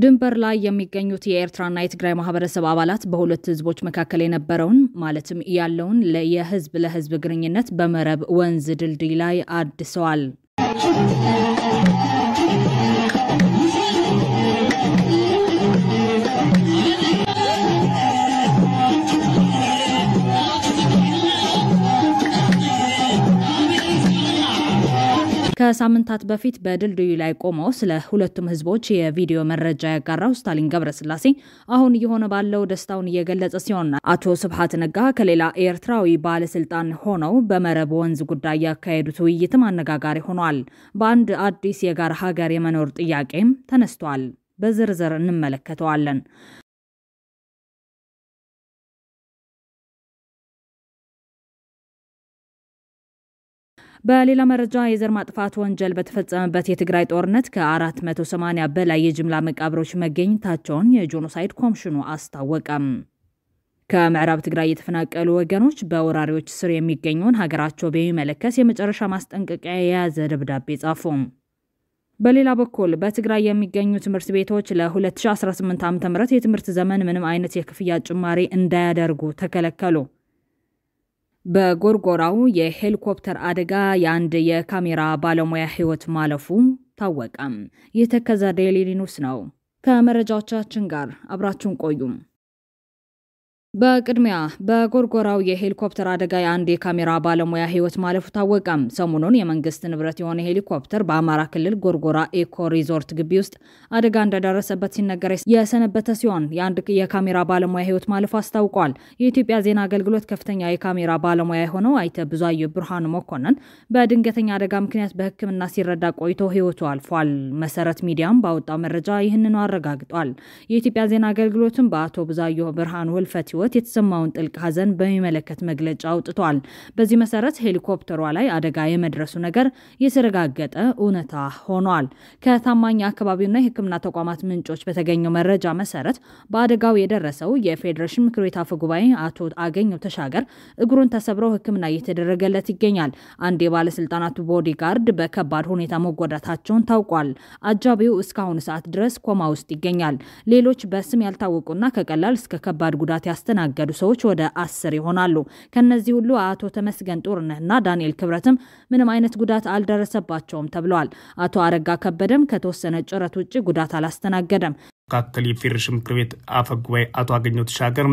ድንበር ላይ የሚገኙት የኤርትራና የትግራይ ማህበረሰብ አባላት በሁለት ህዝቦች መካከል የነበረውን ማለትም ያለውን የህዝብ ለህዝብ ግንኙነት በመረብ ወንዝ ድልድይ ላይ አድሰዋል። ከሳምንታት በፊት በድልድዩ ላይ ቆመው ስለ ሁለቱም ህዝቦች የቪዲዮ መረጃ ያጋራው ስታሊን ገብረስላሴ አሁን የሆነ ባለው ደስታውን እየገለጸ ሲሆን አቶ ስብሐት ነጋ ከሌላ ኤርትራዊ ባለስልጣን ሆነው በመረብ ወንዝ ጉዳይ ያካሄዱት ውይይትም አነጋጋሪ ሆኗል። በአንድ አዲስ የጋራ ሀገር የመኖር ጥያቄም ተነስቷል። በዝርዝር እንመለከተዋለን። በሌላ መረጃ የዘር ማጥፋት ወንጀል በተፈጸመበት የትግራይ ጦርነት ከ480 በላይ የጅምላ መቃብሮች መገኘታቸውን የጄኖሳይድ ኮሚሽኑ አስታወቀም። ከምዕራብ ትግራይ የተፈናቀሉ ወገኖች በወራሪዎች ስር የሚገኙን ሀገራቸው በሚመለከት የመጨረሻ ማስጠንቀቂያ የያዘ ደብዳቤ ጻፉ። በሌላ በኩል በትግራይ የሚገኙ ትምህርት ቤቶች ለ2018 ዓ.ም የትምህርት ዘመን ምንም አይነት የክፍያ ጭማሪ እንዳያደርጉ ተከለከሉ። በጎርጎራው የሄሊኮፕተር አደጋ የአንድ የካሜራ ባለሙያ ህይወት ማለፉ ታወቀ። የተከዘ ዴይሊ ኒውስ ነው። ከመረጃዎቻችን ጋር አብራችሁን ቆዩ። በቅድሚያ በጎርጎራው የሄሊኮፕተር አደጋ የአንድ የካሜራ ባለሙያ ህይወት ማለፉ ታወቀ። ሰሞኑን የመንግስት ንብረት የሆነ ሄሊኮፕተር በአማራ ክልል ጎርጎራ ኢኮ ሪዞርት ግቢ ውስጥ አደጋ እንደደረሰበት ሲነገር የሰነበተ ሲሆን የአንድ የካሜራ ባለሙያ ህይወት ማለፉ አስታውቋል። የኢትዮጵያ ዜና አገልግሎት ከፍተኛ የካሜራ ባለሙያ ሆነው አይተ ብዙአየሁ ብርሃኑ መኮንን በድንገተኛ አደጋ ምክንያት በህክምና ሲረዳ ቆይቶ ህይወቱ አልፏል። መሰረት ሚዲያም ባወጣው መረጃ ይህንን አረጋግጧል። የኢትዮጵያ ዜና አገልግሎትም በአቶ ብዙአየሁ ብርሃኑ ህልፈት የተሰማውን ጥልቅ ሐዘን በሚመለከት መግለጫ አውጥቷል። በዚህ መሰረት ሄሊኮፕተሯ ላይ አደጋ የመድረሱ ነገር የተረጋገጠ እውነታ ሆኗል። ከታማኝ አካባቢውና የህክምና ተቋማት ምንጮች በተገኘው መረጃ መሰረት በአደጋው የደረሰው የፌዴሬሽን ምክር ቤት አፈ ጉባኤ አቶ አገኘው ተሻገር እግሩን ተሰብረው ህክምና እየተደረገለት ይገኛል። አንድ የባለስልጣናቱ ቦዲጋርድ በከባድ ሁኔታ መጎዳታቸውን ታውቋል። አጃቢው እስካሁን ሰዓት ድረስ ኮማ ውስጥ ይገኛል። ሌሎች በስም ያልታወቁና ከቀላል እስከ ከባድ ጉዳት ያስተናገዱ ሰዎች ወደ 10 ይሆናሉ። ከነዚህ ሁሉ አቶ ተመስገን ጦርነህና ዳንኤል ክብረትም ምንም አይነት ጉዳት አልደረሰባቸውም ተብሏል። አቶ አረጋ ከበደም ከተወሰነ ጭረት ውጪ ጉዳት አላስተናገደም። ካከሊ ፌዴሬሽን ምክር ቤት አፈ ጉባኤ አቶ አገኘው ተሻገር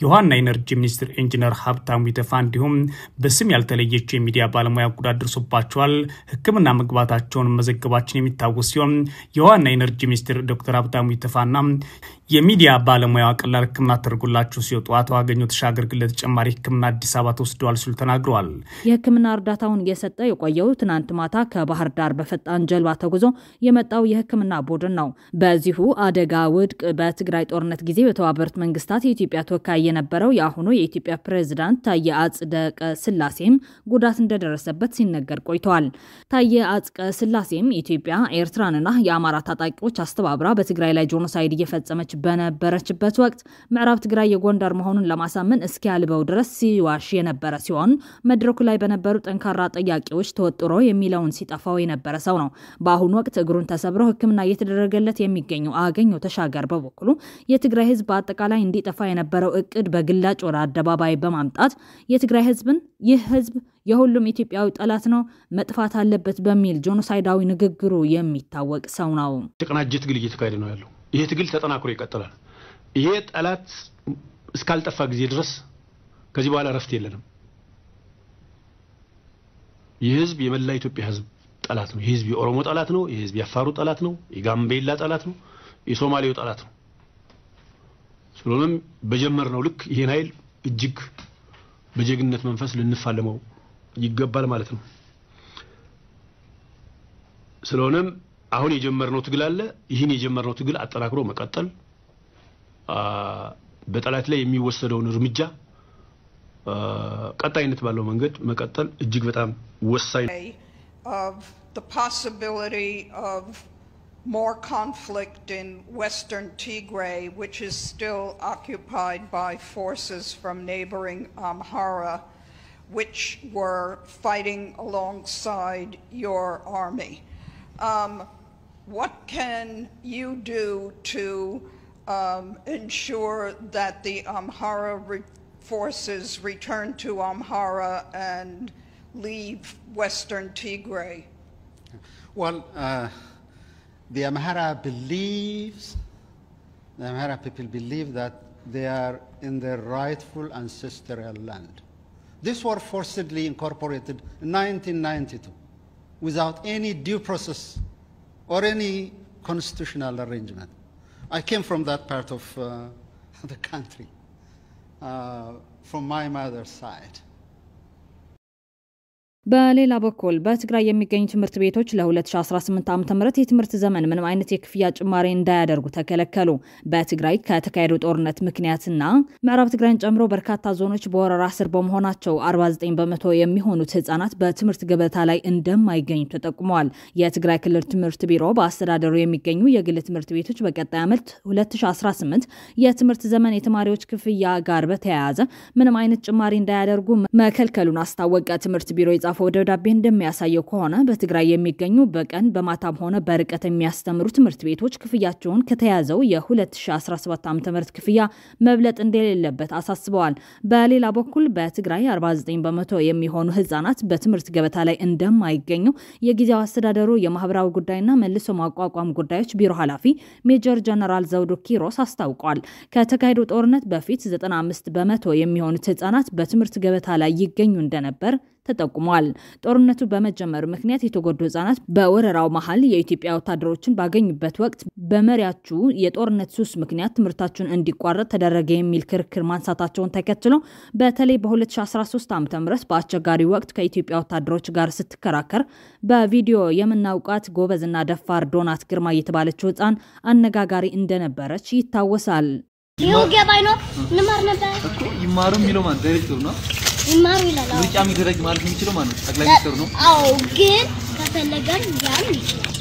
የውሃና ኢነርጂ ሚኒስትር ኢንጂነር ሀብታሙ ይተፋ እንዲሁም በስም ያልተለየችው የሚዲያ ባለሙያ ጉዳት ደርሶባቸዋል። ህክምና መግባታቸውን መዘገባችን የሚታወስ ሲሆን የውሃና ኢነርጂ ሚኒስትር ዶክተር ሀብታሙ ይተፋና የሚዲያ ባለሙያ ቀላል ህክምና ተደርጎላቸው ሲወጡ አቶ አገኘው ተሻገር ግን ለተጨማሪ ህክምና አዲስ አበባ ተወስደዋል ሲሉ ተናግረዋል። የህክምና እርዳታውን እየሰጠ የቆየው ትናንት ማታ ከባህር ዳር በፈጣን ጀልባ ተጉዞ የመጣው የህክምና ቡድን ነው። በዚሁ አደጋ ውድቅ በትግራይ ጦርነት ጊዜ በተባበሩት መንግስታት የኢትዮጵያ ተወካይ የነበረው የአሁኑ የኢትዮጵያ ፕሬዝዳንት ታዬ አጽቀ ሥላሴም ጉዳት እንደደረሰበት ሲነገር ቆይቷል። ታዬ አጽቀ ሥላሴም ኢትዮጵያ ኤርትራንና የአማራ ታጣቂዎች አስተባብራ በትግራይ ላይ ጄኖሳይድ እየፈጸመች በነበረችበት ወቅት ምዕራብ ትግራይ የጎንደር መሆኑን ለማሳመን እስኪያልበው ድረስ ሲዋሽ የነበረ ሲሆን መድረኩ ላይ በነበሩ ጠንካራ ጥያቄዎች ተወጥሮ የሚለውን ሲጠፋው የነበረ ሰው ነው። በአሁኑ ወቅት እግሩን ተሰብሮ ህክምና እየተደረገለት የሚገኘው አገኘው ተሻገር በበኩሉ የትግራይ ህዝብ በአጠቃላይ እንዲጠፋ የነበረው እቅድ በግላጭ ወደ አደባባይ በማምጣት የትግራይ ህዝብን ይህ ህዝብ የሁሉም ኢትዮጵያዊ ጠላት ነው መጥፋት አለበት በሚል ጄኖሳይዳዊ ንግግሩ የሚታወቅ ሰው ነው። ተቀናጀ ትግል እየተካሄደ ነው ያለው። ይሄ ትግል ተጠናክሮ ይቀጥላል። ይሄ ጠላት እስካልጠፋ ጊዜ ድረስ ከዚህ በኋላ ረፍት የለንም። ይህ ህዝብ የመላ ኢትዮጵያ ህዝብ ጠላት ነው። ይህ ህዝብ የኦሮሞ ጠላት ነው። ይህ ህዝብ የአፋሩ ጠላት ነው። የጋምቤላ ጠላት ነው። የሶማሌው ጠላት ነው። ስለሆነም በጀመርነው ልክ ይሄን ኃይል እጅግ በጀግንነት መንፈስ ልንፋለመው ይገባል ማለት ነው። ስለሆነም አሁን የጀመርነው ትግል አለ። ይህን የጀመርነው ትግል አጠናክሮ መቀጠል በጠላት ላይ የሚወሰደውን እርምጃ ቀጣይነት ባለው መንገድ መቀጠል እጅግ በጣም ወሳኝ ነው። The possibility of more conflict in western Tigray, which is still occupied by forces from neighboring Amhara, which were fighting alongside your army. what can you do to ensure that the Amhara forces return to Amhara and leave Western Tigray? Well, the Amhara people believe that they are in their rightful ancestral land. These were forcibly incorporated in 1992 without any due process or any constitutional arrangement. I came from that part of the country, from my mother's side. በሌላ በኩል በትግራይ የሚገኙ ትምህርት ቤቶች ለ2018 ዓ.ም የትምህርት ዘመን ምንም አይነት የክፍያ ጭማሪ እንዳያደርጉ ተከለከሉ። በትግራይ ከተካሄደው ጦርነት ምክንያትና ምዕራብ ትግራይን ጨምሮ በርካታ ዞኖች በወረራ ስር በመሆናቸው 49% የሚሆኑት ህፃናት በትምህርት ገበታ ላይ እንደማይገኙ ተጠቁመዋል። የትግራይ ክልል ትምህርት ቢሮ በአስተዳደሩ የሚገኙ የግል ትምህርት ቤቶች በቀጣይ ዓመት 2018 የትምህርት ዘመን የተማሪዎች ክፍያ ጋር በተያያዘ ምንም አይነት ጭማሪ እንዳያደርጉ መከልከሉን አስታወቀ። ትምህርት ቢሮ ጻፈው ደብዳቤ እንደሚያሳየው ከሆነ በትግራይ የሚገኙ በቀን በማታም ሆነ በርቀት የሚያስተምሩ ትምህርት ቤቶች ክፍያቸውን ከተያዘው የ2017 ዓ.ም ክፍያ መብለጥ እንደሌለበት አሳስበዋል። በሌላ በኩል በትግራይ 49% የሚሆኑ ህፃናት በትምህርት ገበታ ላይ እንደማይገኙ የጊዜያዊ አስተዳደሩ የማህበራዊ ጉዳይና መልሶ ማቋቋም ጉዳዮች ቢሮ ኃላፊ ሜጀር ጀነራል ዘውዱ ኪሮስ አስታውቀዋል። ከተካሄደው ጦርነት በፊት 95% የሚሆኑት ህፃናት በትምህርት ገበታ ላይ ይገኙ እንደነበር ተጠቁሟል። ጦርነቱ በመጀመሩ ምክንያት የተጎዱ ህፃናት በወረራው መሃል የኢትዮጵያ ወታደሮችን ባገኙበት ወቅት በመሪያቹ የጦርነት ሱስ ምክንያት ትምህርታቸውን እንዲቋረጥ ተደረገ የሚል ክርክር ማንሳታቸውን ተከትሎ በተለይ በ2013 ዓ.ም በአስቸጋሪ ወቅት ከኢትዮጵያ ወታደሮች ጋር ስትከራከር በቪዲዮ የምናውቃት ጎበዝና ደፋር ዶናት ግርማ የተባለችው ህፃን አነጋጋሪ እንደነበረች ይታወሳል። ይሁን ባይኖር ንማር ነበር እኮ ይማሩ የሚለው ማለት ዳይሬክተር ነው ይማሩ ይላል። ምርጫ የሚደረግ ማለት የሚችለው ማለት ጠቅላይ ሚኒስትር ነው። አዎ ግን ከፈለገን ያን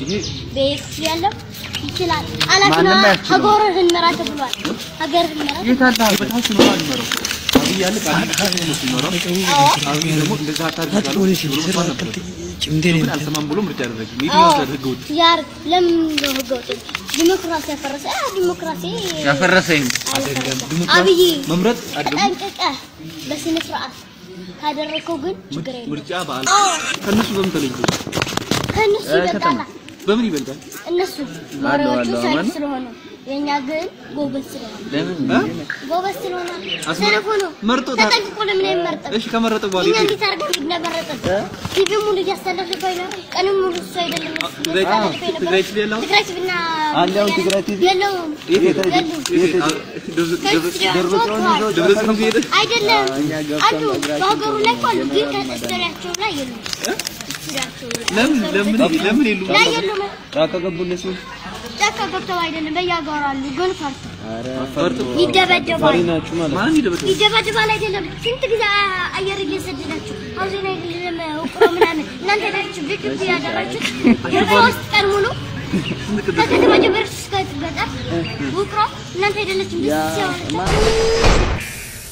ይሄ ቤት ያለው ይችላል አላትና ሀገርህን መራት ብሏል። ሀገርህን መራት የታዳ በታች ነው የሚመራው አብያለ ቃል ነው የሚመራው። አብይ ደግሞ እንደዛ ታርጋለሁ ብሎ ነበር ጭምደኔ አልተማም ብሎ ምርጫ ያደረገ ይሄው ተደረገውት ያር ለምን ነው ዲሞክራሲ ያፈረሰ አብይ መምረጥ አይደለም በስነ ስርዓት ካደረከው ግን ችግር የለም። ምርጫ ባል ከነሱ በምን ተለይቶ ከነሱ ይበልጣል። በምን ይበልጣል? እነሱ ማራዎቹ ሳይንስ ስለሆነ የኛ ግን ጎበዝ ስለሆነ ጎበዝ ስለሆነ ሰነፎ ነው ተጠንቅቆ ለምን አይመርጥም? እሺ ከመረጠ በኋላ እኛ እንዴት አድርገን እንደመረጠ ቲቪ ሙሉ ያስተላልፈው አይደለም ቀንም ሙሉ እሱ አይደለም ትግራይ ትቤላው ትግራይ ትብና አንዴው ትግራይ ትቤ የለው አይደለም አንዱ በሀገሩ ላይ ቆል ግን ከስተሪያቸው ላይ የሉ ለምን ይሉ ታከገቡልስ ጫካ ገብተው አይደለም በያጋራሉ ግን ፈርቶ ይደበደባል። ማን ይደበደባል አይደለም ስንት ጊዜ አየር እየሰደዳችሁ አውዘና ይደለም ወቅሮ ምናምን እናንተ ዳችሁ ቢክብ ያደራችሁ የሶስት ቀን ሙሉ ከተማ ጀምሮ እስከ ገጠር ወቅሮ እናንተ አይደለችም ቢሲያው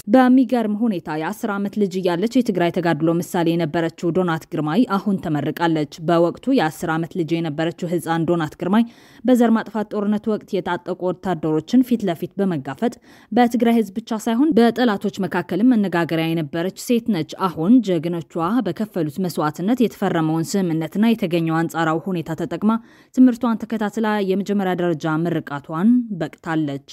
በሚገርም ሁኔታ የ10 ዓመት ልጅ ያለች የትግራይ ተጋድሎ ምሳሌ የነበረችው ዶናት ግርማይ አሁን ተመርቃለች። በወቅቱ የ10 ዓመት ልጅ የነበረችው ህፃን ዶናት ግርማይ በዘር ማጥፋት ጦርነት ወቅት የታጠቁ ወታደሮችን ፊት ለፊት በመጋፈጥ በትግራይ ህዝብ ብቻ ሳይሆን በጠላቶች መካከልም መነጋገሪያ የነበረች ሴት ነች። አሁን ጀግኖቿ በከፈሉት መስዋዕትነት የተፈረመውን ስምምነትና የተገኘው አንጻራዊ ሁኔታ ተጠቅማ ትምህርቷን ተከታትላ የመጀመሪያ ደረጃ ምርቃቷን በቅታለች።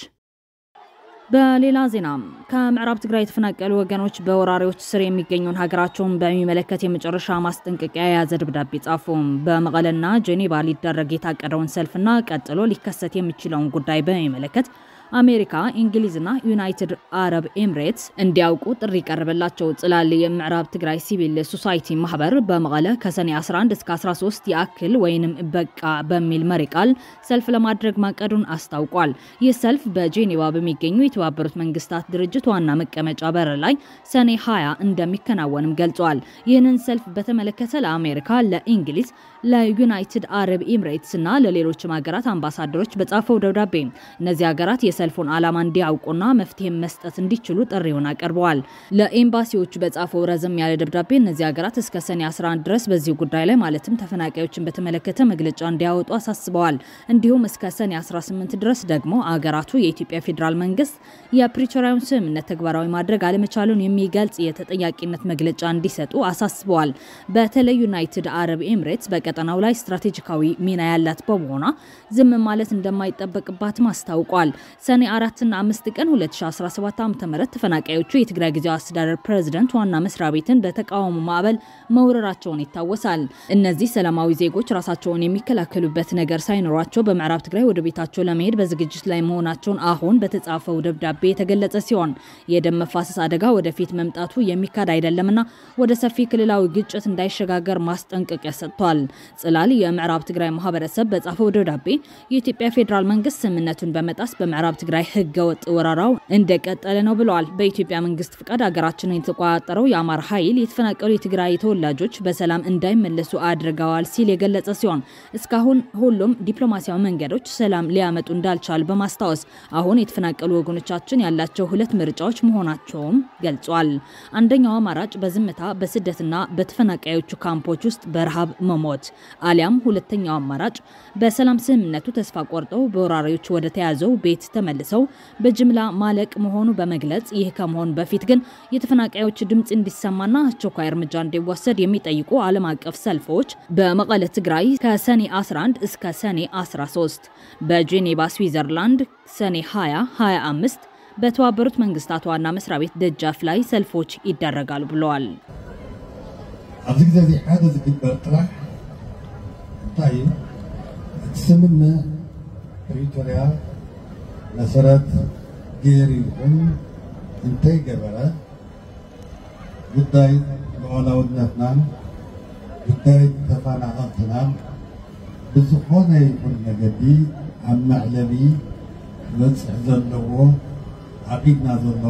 በሌላ ዜና ከምዕራብ ትግራይ የተፈናቀሉ ወገኖች በወራሪዎች ስር የሚገኙን ሀገራቸውን በሚመለከት የመጨረሻ ማስጠንቀቂያ የያዘ ደብዳቤ ጻፉ። በመቀለና ጄኔቫ ሊደረግ የታቀደውን ሰልፍና ቀጥሎ ሊከሰት የሚችለውን ጉዳይ በሚመለከት አሜሪካ፣ እንግሊዝና ዩናይትድ አረብ ኤምሬትስ እንዲያውቁ ጥሪ ቀርበላቸው። ጽላል የምዕራብ ትግራይ ሲቪል ሶሳይቲ ማህበር በመቀለ ከሰኔ 11 እስከ 13 ያክል ወይንም በቃ በሚል መሪ ቃል ሰልፍ ለማድረግ ማቀዱን አስታውቋል። ይህ ሰልፍ በጄኔቫ በሚገኙ የተባበሩት መንግስታት ድርጅት ዋና መቀመጫ በር ላይ ሰኔ 20 እንደሚከናወንም ገልጿል። ይህንን ሰልፍ በተመለከተ ለአሜሪካ፣ ለእንግሊዝ፣ ለዩናይትድ አረብ ኤምሬትስና ለሌሎች ሀገራት አምባሳደሮች በጻፈው ደብዳቤ እነዚህ ሀገራት የሰልፉን ዓላማ እንዲያውቁና መፍትሄ መስጠት እንዲችሉ ጥሪውን አቀርበዋል። ለኤምባሲዎቹ በጻፈው ረዘም ያለ ደብዳቤ እነዚህ ሀገራት እስከ ሰኔ 11 ድረስ በዚህ ጉዳይ ላይ ማለትም ተፈናቃዮችን በተመለከተ መግለጫ እንዲያወጡ አሳስበዋል። እንዲሁም እስከ ሰኔ 18 ድረስ ደግሞ አገራቱ የኢትዮጵያ ፌዴራል መንግስት የፕሪቶሪያውን ስምምነት ተግባራዊ ማድረግ አለመቻሉን የሚገልጽ የተጠያቂነት መግለጫ እንዲሰጡ አሳስበዋል። በተለይ ዩናይትድ አረብ ኤምሬትስ በቀጠናው ላይ ስትራቴጂካዊ ሚና ያላት በመሆኗ ዝም ማለት እንደማይጠበቅባትም አስታውቋል። ሰኔ 4 እና 5 ቀን 2017 ዓ.ም ተፈናቃዮቹ የትግራይ ጊዜያዊ አስተዳደር ፕሬዝዳንት ዋና መስሪያ ቤትን በተቃውሞ ማዕበል መውረራቸውን ይታወሳል። እነዚህ ሰላማዊ ዜጎች ራሳቸውን የሚከላከሉበት ነገር ሳይኖራቸው በምዕራብ ትግራይ ወደ ቤታቸው ለመሄድ በዝግጅት ላይ መሆናቸውን አሁን በተጻፈው ደብዳቤ የተገለጸ ሲሆን የደም መፋሰስ አደጋ ወደፊት መምጣቱ የሚካድ አይደለምና ወደ ሰፊ ክልላዊ ግጭት እንዳይሸጋገር ማስጠንቀቂያ ሰጥቷል። ጽላል የምዕራብ ትግራይ ማህበረሰብ በጻፈው ደብዳቤ የኢትዮጵያ ፌዴራል መንግስት ስምምነቱን በመጣስ በምዕራብ ትግራይ ህገወጥ ወረራው እንደቀጠለ ነው ብለዋል። በኢትዮጵያ መንግስት ፍቃድ ሀገራችንን የተቆጣጠረው የአማራ ኃይል የተፈናቀሉ የትግራይ ተወላጆች በሰላም እንዳይመለሱ አድርገዋል ሲል የገለጸ ሲሆን እስካሁን ሁሉም ዲፕሎማሲያዊ መንገዶች ሰላም ሊያመጡ እንዳልቻሉ በማስታወስ አሁን የተፈናቀሉ ወገኖቻችን ያላቸው ሁለት ምርጫዎች መሆናቸውም ገልጿል። አንደኛው አማራጭ በዝምታ በስደትና በተፈናቃዮቹ ካምፖች ውስጥ በረሃብ መሞት አሊያም ሁለተኛው አማራጭ በሰላም ስምምነቱ ተስፋ ቆርጠው በወራሪዎች ወደ ተያዘው ቤት ተመልሰው በጅምላ ማለቅ መሆኑ በመግለጽ ይህ ከመሆን በፊት ግን የተፈናቃዮች ድምጽ እንዲሰማና አስቸኳይ እርምጃ እንዲወሰድ የሚጠይቁ ዓለም አቀፍ ሰልፎች በመቀለ ትግራይ ከሰኔ 11 እስከ ሰኔ 13 በጄኔቫ ስዊዘርላንድ ሰኔ 20-25 በተባበሩት መንግስታት ዋና መስሪያ ቤት ደጃፍ ላይ ሰልፎች ይደረጋሉ ብለዋል። ኣብዚ ግዜ እዚ ሓደ ዝግበር ጥራሕ እንታይ እዩ ስምምነት ፕሪቶሪያ መሰረት ገይሩ ይኹን እንተይገበረ ጉዳይ ሉዓላውነትናን ጉዳይ ተፈናቐልትናን ብዝኾነ ይኹን መገዲ ኣብ መዕለሊ ክበፅሕ ዘለዎ ዓቢድና ዘሎ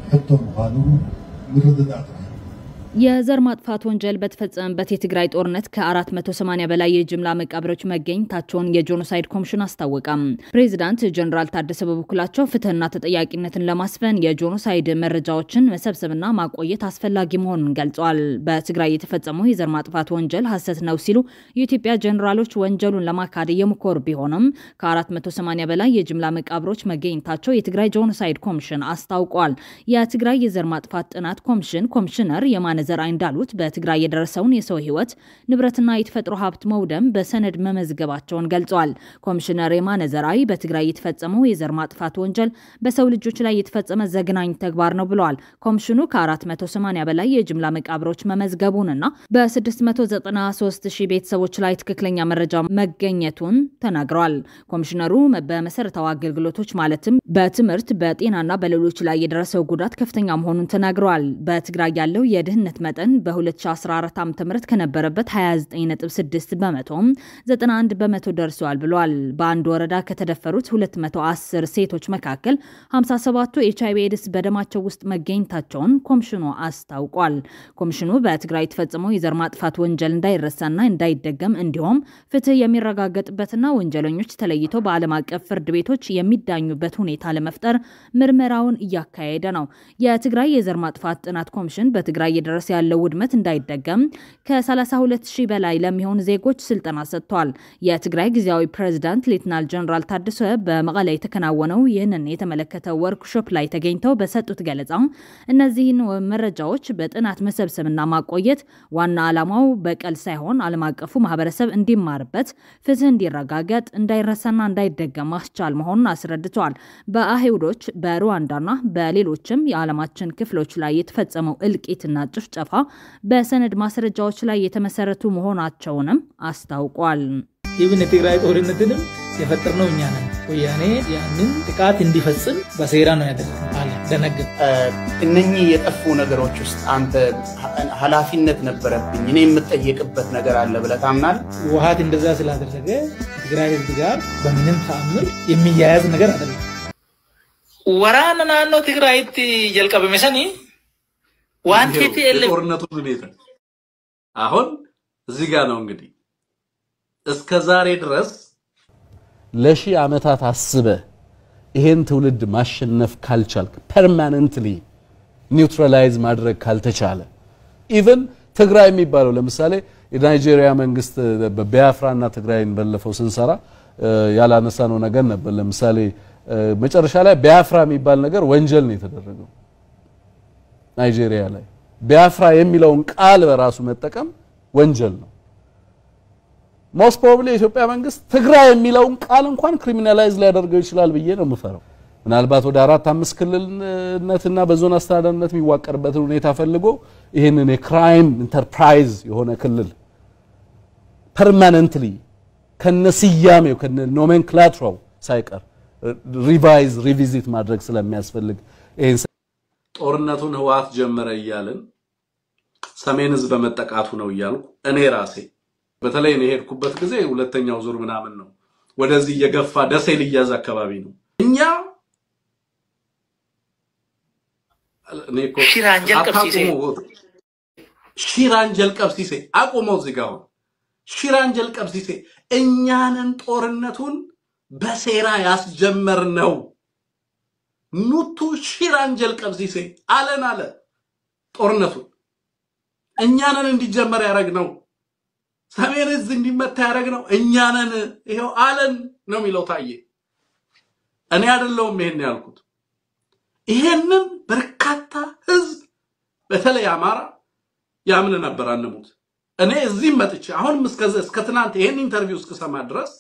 ሕቶ ምዃኑ ምርድዳእ የዘር ማጥፋት ወንጀል በተፈጸመበት የትግራይ ጦርነት ከ480 በላይ የጅምላ መቃብሮች መገኘታቸውን የጄኖሳይድ ኮሚሽን አስታወቀም። ፕሬዝዳንት ጀነራል ታደሰ በበኩላቸው ፍትህና ተጠያቂነትን ለማስፈን የጄኖሳይድ መረጃዎችን መሰብሰብና ማቆየት አስፈላጊ መሆኑን ገልጸዋል። በትግራይ የተፈጸመው የዘር ማጥፋት ወንጀል ሐሰት ነው ሲሉ የኢትዮጵያ ጀነራሎች ወንጀሉን ለማካድ የሞከሩ ቢሆንም ከ480 በላይ የጅምላ መቃብሮች መገኘታቸው የትግራይ ጄኖሳይድ ኮሚሽን አስታውቋል። የትግራይ የዘር ማጥፋት ጥናት ኮሚሽን ኮሚሽነር የማነ ዘርአይ እንዳሉት በትግራይ የደረሰውን የሰው ህይወት ንብረትና የተፈጥሮ ሀብት መውደም በሰነድ መመዝገባቸውን ገልጸዋል። ኮሚሽነር የማነ ዘርአይ በትግራይ የተፈጸመው የዘር ማጥፋት ወንጀል በሰው ልጆች ላይ የተፈጸመ ዘግናኝ ተግባር ነው ብለዋል። ኮሚሽኑ ከ480 በላይ የጅምላ መቃብሮች መመዝገቡንና በ693,000 ቤተሰቦች ላይ ትክክለኛ መረጃ መገኘቱን ተናግረዋል። ኮሚሽነሩ በመሰረታዊ አገልግሎቶች ማለትም በትምህርት በጤናና በሌሎች ላይ የደረሰው ጉዳት ከፍተኛ መሆኑን ተናግረዋል። በትግራይ ያለው የድህነት መጠን በ2014 ዓ.ም ከነበረበት 29.6 በመቶ 91 በመቶ ደርሷል ብለዋል። በአንድ ወረዳ ከተደፈሩት 210 ሴቶች መካከል 57ቱ ኤችአይቪ ኤድስ በደማቸው ውስጥ መገኘታቸውን ኮሚሽኑ አስታውቋል። ኮሚሽኑ በትግራይ የተፈጸመው የዘር ማጥፋት ወንጀል እንዳይረሳና እንዳይደገም እንዲሁም ፍትህ የሚረጋገጥበትና ወንጀለኞች ተለይተው በዓለም አቀፍ ፍርድ ቤቶች የሚዳኙበት ሁኔታ ለመፍጠር ምርመራውን እያካሄደ ነው። የትግራይ የዘር ማጥፋት ጥናት ኮሚሽን በትግራይ እየደረሰ ያለው ውድመት እንዳይደገም ከ32,000 በላይ ለሚሆኑ ዜጎች ስልጠና ሰጥቷል። የትግራይ ጊዜያዊ ፕሬዝዳንት ሌተናል ጀነራል ታደሰ በመቀለ የተከናወነው ይህንን የተመለከተ ወርክሾፕ ላይ ተገኝተው በሰጡት ገለጻ እነዚህን መረጃዎች በጥናት መሰብሰብና ማቆየት ዋና ዓላማው በቀል ሳይሆን ዓለም አቀፉ ማህበረሰብ እንዲማርበት፣ ፍትህ እንዲረጋገጥ፣ እንዳይረሳና እንዳይደገም ማስቻል መሆኑን አስረድተዋል። በአይሁዶች በሩዋንዳና በሌሎችም የዓለማችን ክፍሎች ላይ የተፈጸመው እልቂትና ጭፍጨፋ በሰነድ ማስረጃዎች ላይ የተመሰረቱ መሆናቸውንም አስታውቋል። ይብን የትግራይ ጦርነትንም የፈጠርነው እኛ ነን። ወያኔ ያንን ጥቃት እንዲፈጽም በሴራ ነው ያደረገው አለ ደነገጥ። እነኚህ የጠፉ ነገሮች ውስጥ አንተ ኃላፊነት ነበረብኝ እኔ የምጠየቅበት ነገር አለ ብለህ ታምናለህ? ውሃት እንደዛ ስላደረገ ትግራይ ህዝብ ጋር በምንም ተአምር የሚያያዝ ነገር አይደለም። ወራና ነው ትግራይት ጀልቀበ መሰኒ ዋንቲቲ ጦርነቱ ሁኔታ አሁን እዚህ ጋር ነው እንግዲህ እስከ ዛሬ ድረስ ለሺ ዓመታት አስበ ይሄን ትውልድ ማሸነፍ ካልቻልክ ፐርማነንትሊ ኒውትራላይዝ ማድረግ ካልተቻለ ኢቭን ትግራይ የሚባለው ለምሳሌ የናይጄሪያ መንግስት በቢያፍራና ትግራይን በለፈው ስንሰራ ያላነሳነው ነገር ነበር ለምሳሌ መጨረሻ ላይ ቢያፍራ የሚባል ነገር ወንጀል ነው የተደረገው ናይጄሪያ ላይ ቢያፍራ የሚለውን ቃል በራሱ መጠቀም ወንጀል ነው most probably ኢትዮጵያ መንግስት ትግራይ የሚለውን ቃል እንኳን ክሪሚናላይዝ ሊያደርገው ይችላል ብዬ ነው የምፈራው ምናልባት ወደ 4-5 ክልልነትና በዞን አስተዳደርነት የሚዋቀርበት ሁኔታ ፈልጎ ይሄንን የክራይም ኢንተርፕራይዝ የሆነ ክልል permanently ከነስያሜው ከኖሜንክላቸራው ሳይቀር ሪቪዚት ማድረግ ስለሚያስፈልግ ይሄን ጦርነቱን ህዋት ጀመረ ይያልን ሰሜን ህዝብ በመጠቃቱ ነው ይያልኩ እኔ ራሴ በተለይ ነው ሄድኩበት ጊዜ ሁለተኛው ዙር ምናምን ነው ወደዚህ የገፋ ደሴ ልያዝ አካባቢ ነው እኛ ኔኮ ሺራንጀል ቀብሲሴ አቆመው ዝጋው ሺራንጀል ቀብሲሴ እኛንን ጦርነቱን በሴራ ያስጀመርነው ኑቱ ሺራንጀል ቀብሲሴ አለን አለ ጦርነቱን እኛንን እንዲጀመር ያረግነው ሰሜን ህዝብ እንዲመታ ያረግነው እኛንን ይሄው አለን ነው የሚለው ታዬ እኔ አይደለሁም ይሄን ያልኩት ይሄንን በርካታ ህዝብ በተለይ አማራ ያምን ነበር አንሙት እኔ እዚህ መጥቼ አሁን እስከ ትናንት ይሄን ኢንተርቪው እስከሰማ ድረስ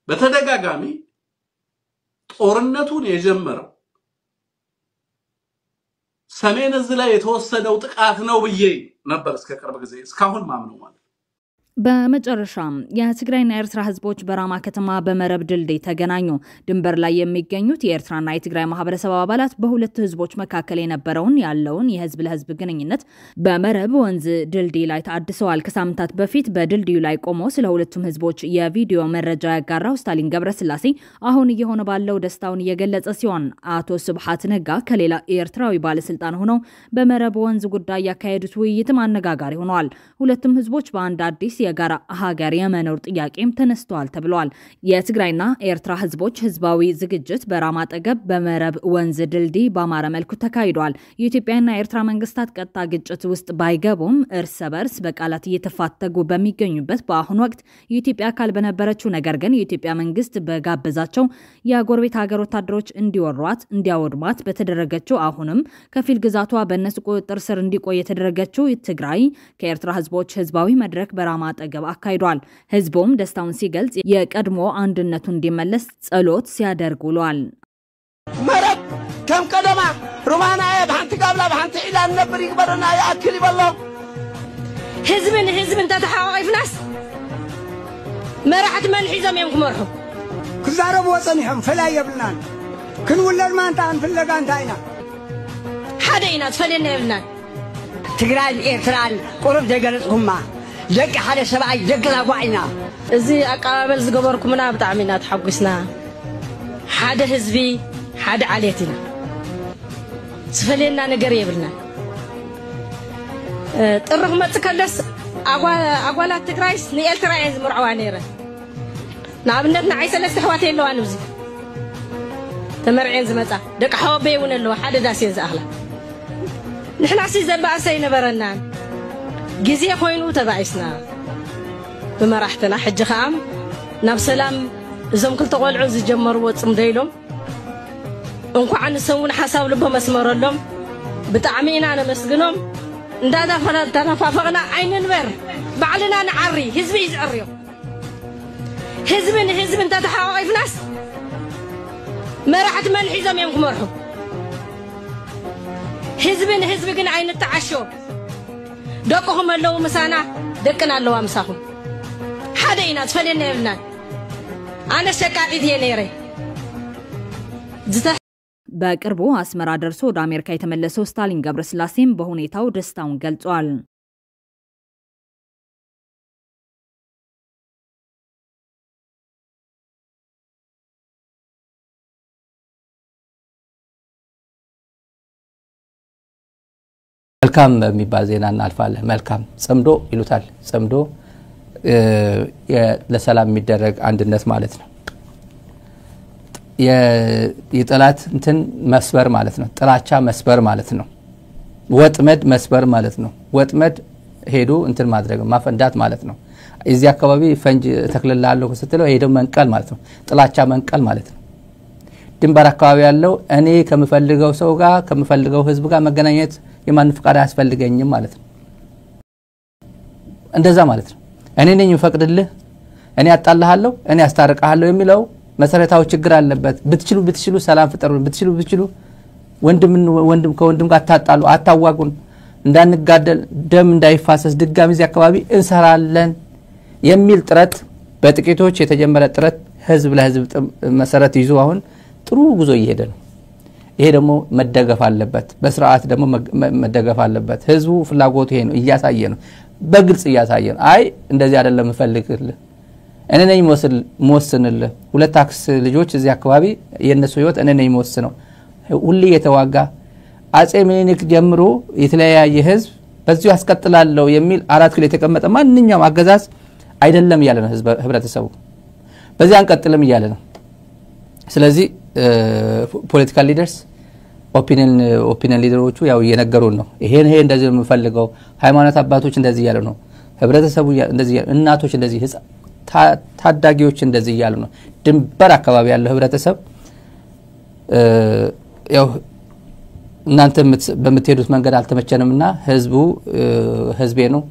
በተደጋጋሚ ጦርነቱን የጀመረው ሰሜን ህዝብ ላይ የተወሰደው ጥቃት ነው ብዬ ነበር እስከ ቅርብ ጊዜ እስካሁን ማምነው ማለት በመጨረሻም የትግራይና የኤርትራ ህዝቦች በራማ ከተማ በመረብ ድልድይ ተገናኙ ድንበር ላይ የሚገኙት የኤርትራና የትግራይ ማህበረሰብ አባላት በሁለት ህዝቦች መካከል የነበረውን ያለውን የህዝብ ለህዝብ ግንኙነት በመረብ ወንዝ ድልድይ ላይ ታድሰዋል ከሳምንታት በፊት በድልድዩ ላይ ቆሞ ስለ ሁለቱም ህዝቦች የቪዲዮ መረጃ ያጋራው ስታሊን ገብረስላሴ አሁን እየሆነ ባለው ደስታውን እየገለጸ ሲሆን አቶ ስብሐት ነጋ ከሌላ ኤርትራዊ ባለስልጣን ሆነው በመረብ ወንዝ ጉዳይ ያካሄዱት ውይይት አነጋጋሪ ሆኗል ሁለቱም ህዝቦች በአንድ አዲስ የጋራ ሀገር የመኖር ጥያቄም ተነስተዋል ተብሏል የትግራይና ኤርትራ ህዝቦች ህዝባዊ ዝግጅት በራማ ጠገብ በመረብ ወንዝ ድልድይ በአማረ መልኩ ተካሂዷል የኢትዮጵያና ኤርትራ መንግስታት ቀጣ ግጭት ውስጥ ባይገቡም እርስ በርስ በቃላት እየተፋተጉ በሚገኙበት በአሁኑ ወቅት የኢትዮጵያ አካል በነበረችው ነገር ግን የኢትዮጵያ መንግስት በጋበዛቸው የጎረቤት ሀገር ወታደሮች እንዲወሯት እንዲያወድሟት በተደረገችው አሁንም ከፊል ግዛቷ በእነሱ ቁጥጥር ስር እንዲቆይ የተደረገችው ትግራይ ከኤርትራ ህዝቦች ህዝባዊ መድረክ በራማ ጠገብ አካሂዷል ህዝቡም ደስታውን ሲገልጽ የቀድሞ አንድነቱ እንዲመለስ ጸሎት ሲያደርግ ውሏል መረብ ከም ቀደማ ሩማናየ በአንተ ጋብላ በአንተ ኢላን ነበር ይግበርና ያክል ይበላው ህዝብን ተተሐዋይፍናስ መራሕት መንሒዞም እዮም ክመርሑ ክዛረቡ ወፀኒሖም ፈላይ የብልናን ክንውለድ ማንታ እንፍለጋ እንታይና ሓደ ኢና ትፈልየና የብልናን ትግራይ ኤርትራን ቁርብ ደገለጽኩማ ደቂ ሓደ ሰብኣይ ደቂ ላጓዒና እዚ ኣቀባበል ዝገበርኩምና ብጣዕሚ ኢና ተሓጒስና ሓደ ህዝቢ ሓደ ዓሌት ኢና ዝፈልየና ነገር የብልና ጥሪ ክመፅእ ከለስ ኣጓላት ትግራይስ ንኤርትራ እየን ዝምርዐዋ ነይረን ንኣብነት ንዓይ 3 ኣሕዋት የለዋን ኣብዚ ተመርዕየን ዝመፃ ደቂ ሓወበይ እውን ኣለዋ ሓደ ዳስየን ዝኣኽላ ንሕናሲ ዘባእሰ ይነበረናን ጊዜ ኮይኑ ተባይስና በመራሕተና ሕጂ ኸኣም ናብ ሰላም እዞም ክልተ ቆልዑ ዝጀመርዎ ጽምዶ ኢሎም እንኳን ንሰውን ሓሳብ ልቦም መስመረሎም ብጣዕሚ ኢና ነመስግኖም እንዳተናፋፈቕና ዓይንንበር ባዕልና ንዓሪ ህዝቢ ይዝዕርዮ ህዝብን ተተሓዋቒፍናስ መራሕቲ መን ሒዞም እዮም ክመርሑ ህዝቢ ግን ኣይንተዓሾ ደቅኹም ኣለዉ ምሳና ደቅና ኣለዋ ምሳኹም ሓደ ኢና ዝፈልየና የብልናን ኣነ ሸቃጢት እየ ነይረ በቅርቡ አስመራ ደርሶ ወደ አሜሪካ የተመለሰው ስታሊን ገብረስላሴም በሁኔታው ደስታውን ገልጿል መልካም የሚባል ዜና እናልፋለን መልካም ጽምዶ ይሉታል ጽምዶ ለሰላም የሚደረግ አንድነት ማለት ነው የጠላት እንትን መስበር ማለት ነው ጥላቻ መስበር ማለት ነው ወጥመድ መስበር ማለት ነው ወጥመድ ሄዶ እንትን ማድረግ ማፈንዳት ማለት ነው እዚህ አካባቢ ፈንጅ ተክልላለሁ ስትለው ሄዶ መንቀል ማለት ነው ጥላቻ መንቀል ማለት ነው ድንበር አካባቢ ያለው እኔ ከመፈልገው ሰው ጋር ከመፈልገው ህዝብ ጋር መገናኘት የማን ፍቃድ አያስፈልገኝም ማለት ነው እንደዛ ማለት ነው እኔ ነኝ ፈቅድልህ እኔ አጣልሃለሁ እኔ አስታርቀሃለሁ የሚለው መሰረታው ችግር አለበት ብትችሉ ሰላም ፍጠሩ ብትችሉ ወንድም ከወንድም ጋር ታጣሉ አታዋጉን እንዳንጋደል ደም እንዳይፋሰስ ድጋሚ እዚህ አካባቢ እንሰራለን የሚል ጥረት በጥቂቶች የተጀመረ ጥረት ህዝብ ለህዝብ መሰረት ይዞ አሁን ጥሩ ጉዞ እየሄደ ነው ይሄ ደግሞ መደገፍ አለበት በስርዓት ደግሞ መደገፍ አለበት ህዝቡ ፍላጎቱ ይሄ ነው እያሳየ ነው በግልጽ እያሳየ ነው አይ እንደዚህ አይደለም ፈልግልህ እኔ ነኝ መወስንልህ ሁለት ታክስ ልጆች እዚህ አካባቢ የነሱ ህይወት እኔ ነኝ መወስነው ሁሉ የተዋጋ አጼ ምኒልክ ጀምሮ የተለያየ ህዝብ በዚሁ ያስቀጥላለው የሚል 4 ኪሎ የተቀመጠ ማንኛውም አገዛዝ አይደለም ያለ ነው ህብረተሰቡ በዚህ አንቀጥልም ያለ ነው ስለዚህ ፖለቲካል ሊደርስ ኦፒኒየን ሊደሮቹ ያው እየነገሩን ነው ይሄ እንደዚህ የምፈልገው ሃይማኖት አባቶች እንደዚህ ያለ ነው ህብረተሰቡ እንደዚህ እናቶች እንደዚህ ታዳጊዎች እንደዚህ ያሉ ነው ድንበር አካባቢ ያለው ህብረተሰብ ያው እናንተ በመትሄዱት መንገድ አልተመቸንምና ህዝቤ ነው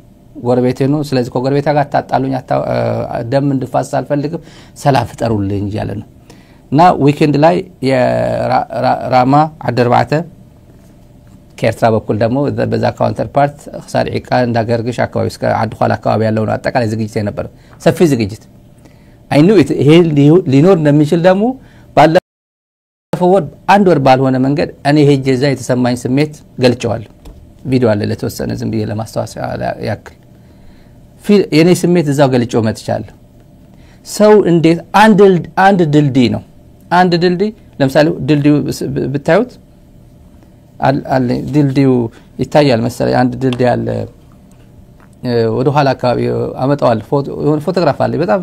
ጎረቤቴ ነው ስለዚህ ከጎረቤታ ጋር ታጣሉኝ ደም እንድፋስ አልፈልግም ሰላም ፍጠሩልኝ ያለ ነው እና ዊኬንድ ላይ የራማ አደርባተ ከኤርትራ በኩል ደግሞ በዛ ካውንተር ፓርት ሳሪቃ እንዳገርግሽ አካባቢ እስከ አድኋላ አካባቢ ያለው አጠቃላይ ዝግጅት ነበር ሰፊ ዝግጅት አይኑ ይሄ ሊኖር እንደሚችል ደግሞ ባለፈው አንድ ወር ባልሆነ መንገድ እኔ ሄጄ እዛ የተሰማኝ ስሜት ገልጨዋለሁ ቪዲዮ አለ ለተወሰነ ዝም ብዬ ለማስተዋወስ ያክል የኔ ስሜት እዛው ገልጨው መጥቻለሁ ሰው እንዴት አንድ ድልድይ ነው አንድ ድልድይ ለምሳሌ ድልድዩ ብታዩት አለ ድልድዩ ይታያል መሰለኝ አንድ ድልድይ አለ ወደ ኋላ አካባቢ አመጣዋል ፎቶግራፍ አለ በጣም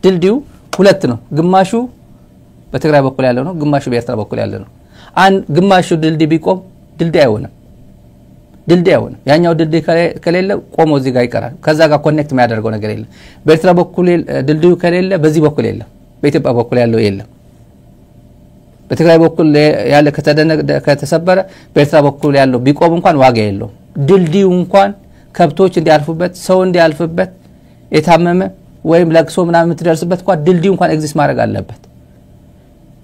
ድልድዩ ሁለት ነው ግማሹ በትግራይ በኩል ያለው ነው ግማሹ በኤርትራ በኩል ያለው ነው ግማሹ ድልድይ ቢቆም ድልድይ አይሆንም ያኛው ድልድይ ከሌለ ቆሞ እዚህ ጋር ይቀራል ከዛ ጋር ኮኔክት የሚያደርገው ነገር የለም በኤርትራ በኩል ድልድዩ ከሌለ በዚህ በኩል የለም በኢትዮጵያ በኩል ያለው የለም በትግራይ በኩል ያለ ከተሰበረ በኤርትራ በኩል ያለው ቢቆም እንኳን ዋጋ የለው ድልድዩ እንኳን ከብቶች እንዲያልፉበት ሰው እንዲያልፍበት የታመመ ወይም ለቅሶ ምናምን የምትደርስበት እንኳን ድልድዩ እንኳን ኤግዚስት ማድረግ አለበት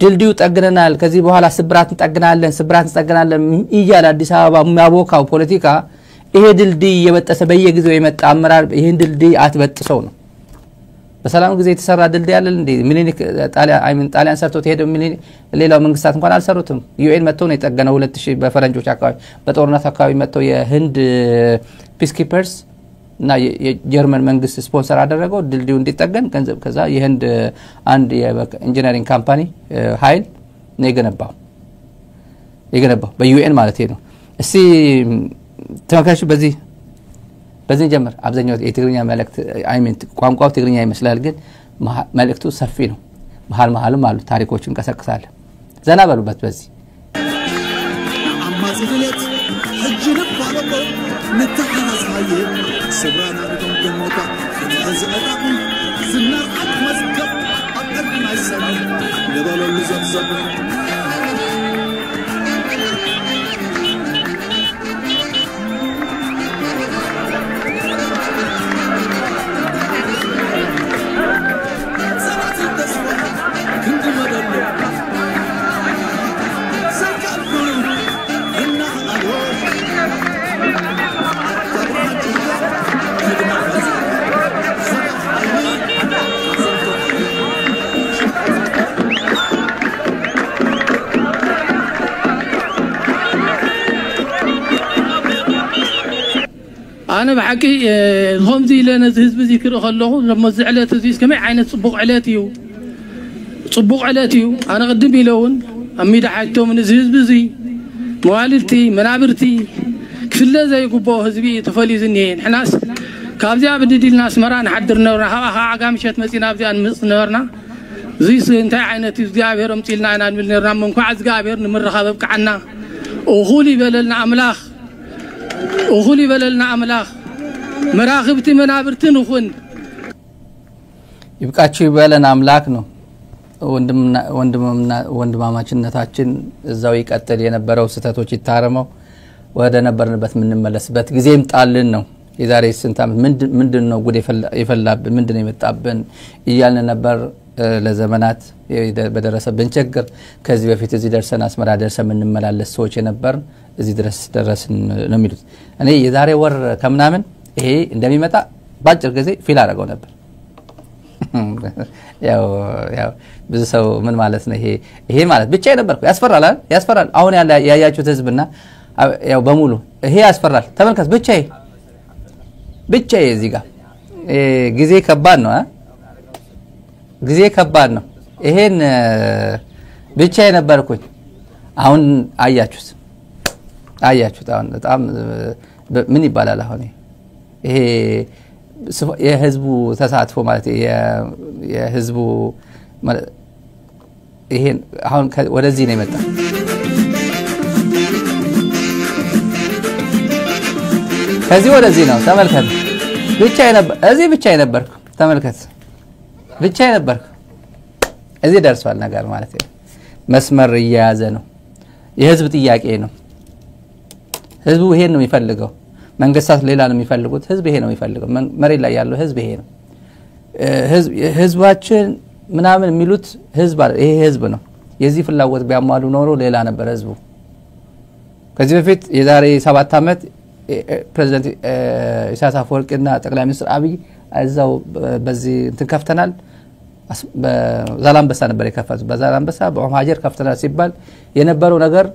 ድልድዩ ጠግነናል ከዚህ በኋላ ስብራትን ጠግናለን ይያል አዲስ አበባ የሚያቦካው ፖለቲካ ይሄ ድልድይ የበጠሰ በየጊዜው የመጣ አመራር ይሄን ድልድይ አትበጥሰው ነው በሰላም ጊዜ የተሰራ ድልድይ ያለ እንዴ ሚሊኒክ ጣሊያን ሰርቶት ሄደ ሚሊኒክ ሌላው መንግስታት እንኳን አልሰሩትም ዩኤን መጥቶ ነው የጠገነው 2000 በፈረንጆች አካባቢ በጦርነት አካባቢ መጥቶ የህንድ ፒስኪፐርስ እና የጀርመን መንግስት ስፖንሰር አደረገው ድልድዩ እንዲጠገን ገንዘብ ከዛ የህንድ አንድ የኢንጂነሪንግ ካምፓኒ ኃይል ነው የገነባው በዩኤን ማለት ነው እሺ ተመካሽ በዚህ ጀመር አብዛኛው የትግርኛ መልእክት አይሜንት ቋንቋው ትግርኛ ይመስላል ግን መልእክቱ ሰፊ ነው መሐልም አሉ ታሪኮችን እንቀሰቅሳለ ዘና በሉበት በዚህ አማጽለት እጅንም ባለቆ ነታሐናስ ሀየ ስብራና ቢቶም ገሞታ ተዘአጣቁ ዝናርዓት መስከብ አቀድና ይሰማል ለባለው ዘብዘብ أنا بحكي هم زي لنا هزب ذكر خلوه لما زعلت زي كم عين صبوق علاتيو أنا قدم يلون أمي دحكتو من هزب زي موالدتي منابرتي كل زي قبوه هزبي تفلي زنين حناس كابزي بدي الناس مران حدرنا ورنا ها عقام شت مسينا بزي مصنورنا زي انتي عينتي እግዚአብሔር امتيلنا انا نمرنا منكو እግዚአብሔር نمرخاب بقعنا وخولي بللنا املاخ وخولي بللنا املاخ مراغبتي منابرتن نخون ይብቃችሁ ይበለን አምላክ ነው ወንድማማችነታችን እዛው ይቀጥል የነበረው ስተቶች ይታረመው ወደ ነበርንበት ምንመለስበት ጊዜ ይምጣልን ነው የዛሬ ስንት ዓመት ምንድነው ጉድ የፈላብን ምንድነው የመጣብን ይያልን ነበር ለዘመናት በደረሰብን ችግር ከዚህ በፊት እዚህ ደርሰን አስመራ ደርሰን ምንመላለስ ሰዎች የነበር እዚህ ድረስ ደረስን ነው የሚሉት እኔ የዛሬ ወር ከምናምን ይሄ እንደሚመጣ ባጭር ጊዜ ፊል አደረገው ነበር ያው ብዙ ሰው ምን ማለት ነው ይሄ ማለት ብቻ ነበርኩ ያስፈራል አሁን ያያችሁት ህዝብና ያው በሙሉ ይሄ ያስፈራል ተመልከት ብቻዬ እዚህ ጋር ጊዜ ከባድ ነው ጊዜ ከባድ ነው ይሄን ብቻዬ ነበርኩኝ አሁን አያችሁት አሁን በጣም ምን ይባላል አሁን ይሄ የህዝቡ ተሳትፎ ማለት የህዝቡ ይሄን አሁን ወደዚህ ነው የመጣ ከዚህ ወደዚህ ነው ተመልከት ብቻዬ ነበርኩ ተመልከት ብቻዬ ነበርኩ እዚህ ደርሷል ነገር ማለት ነው መስመር እያያዘ ነው የህዝብ ጥያቄ ነው ህዝቡ ይሄን ነው የሚፈልገው መንግስታት ሌላ ነው የሚፈልጉት ህዝብ ይሄ ነው የሚፈልገው መሬት ላይ ያለው ህዝብ ይሄ ነው ህዝባችን ምናምን የሚሉት ይሄ ህዝብ ነው የዚህ ፍላጎት ቢያሟሉ ኖሮ ሌላ ነበር ህዝቡ ከዚህ በፊት የዛሬ 7 ዓመት ፕሬዝዳንት ኢሳያስ አፈወርቂና ጠቅላይ ሚኒስትር አብይ እዛው በዚህ እንትን ከፍተናል በዛላምበሳ ነበር የከፈቱት በዛላምበሳ በማጀር ከፍተናል ሲባል የነበረው ነገር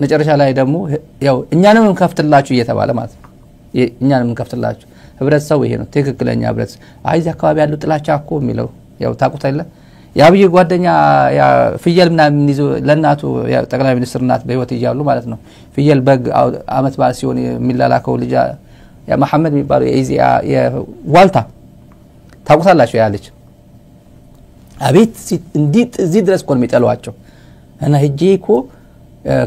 መጨረሻ ላይ ደግሞ ያው እኛንም እንከፍትላችሁ እየተባለ ማለት ነው እኛንም እንከፍትላችሁ ህብረተሰቡ ይሄ ነው ትክክለኛ ህብረተሰብ አይዛ አካባቢ ያለው ጥላቻ እኮ የሚለው ያው ታቁት አይደለ ያብይ ጓደኛ ያ ፍየል ምናምን ይዞ ለናቱ ጠቅላይ ሚኒስትር ናት በህይወት ይያሉ ማለት ነው ፍየል በግ አመት ባል ሲሆን የሚላላከው ልጅ ያ መሐመድ የሚባለው የኢዚያ የዋልታ ታቁታላችሁ ያለች አቤት እንዴት እዚህ ድረስ ቆል የሚጠሏቸው እና ሄጄኮ